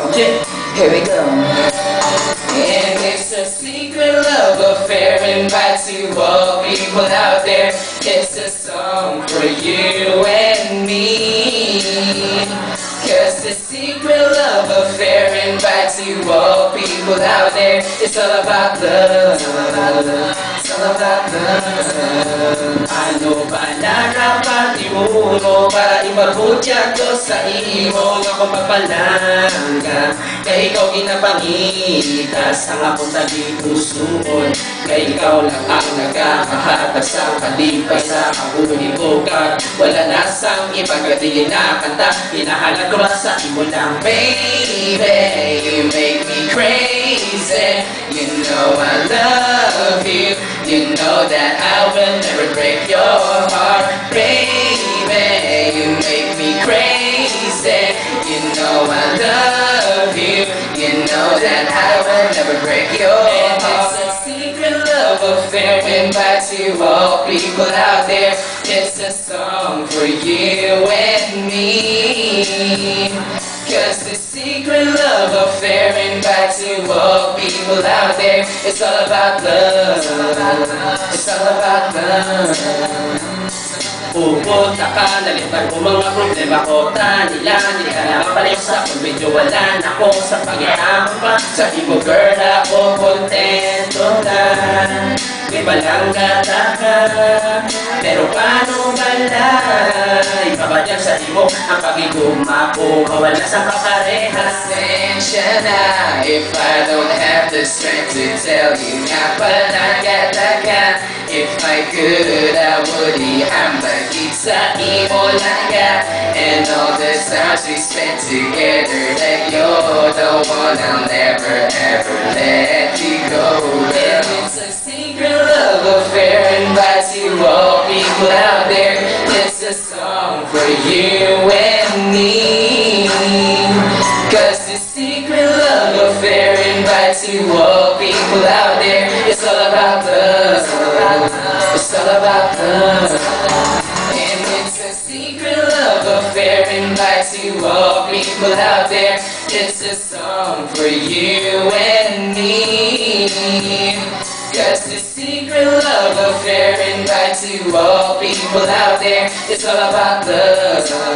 Okay, here we go. And it's a secret love affair, invite to all people out there. It's a song for you and me. Cause the secret love affair, invite to all people out there. It's all about love. It's all about love. Ano ba nakapatimuno para imabutyag ko sa imo nga kung magpalangga kay ikaw ginapangitas ang akong tagipusoon kay ikaw lang ang nagkakahatag sa kalipay sa kabuhibukan wala na sang ipagkadili na kanta hinahanap ko lang sa imo lang baby you make me crazy you know I love you you know that I will never break your heart baby you make me crazy you know I love you you know that I will never break your heart it's a secret love affair invite to all people out there it's a song for you and me cause the secret love affair invite to all people out there it's all about love it's all about love pupunta ka, nalitan ko mga problema ko Tanila, hindi ka na mapalayo sa kung medyo wala na ako sa pag-iamon pa Sabi mo girl, ako kontento lang Iba lang kataka Pero paano bala Iba ba dyan sa imo ang pag-iguma ko Mawala sa kaparehas Pasensya na if I don't have the strength to tell you nga pala kataka If I could, I would ihambagit sa imo lang ka And all the times we spent together That you're the one I'll never ever let you go And it's a secret love affair Invite to all people out there It's a song for you and me Cause the secret love affair Invite to all people out there It's all about love It's all about love And it's a secret love affair Invite to all people out there It's a song for you and me Cause the secret love affair Invite to all people out there It's all about love It's all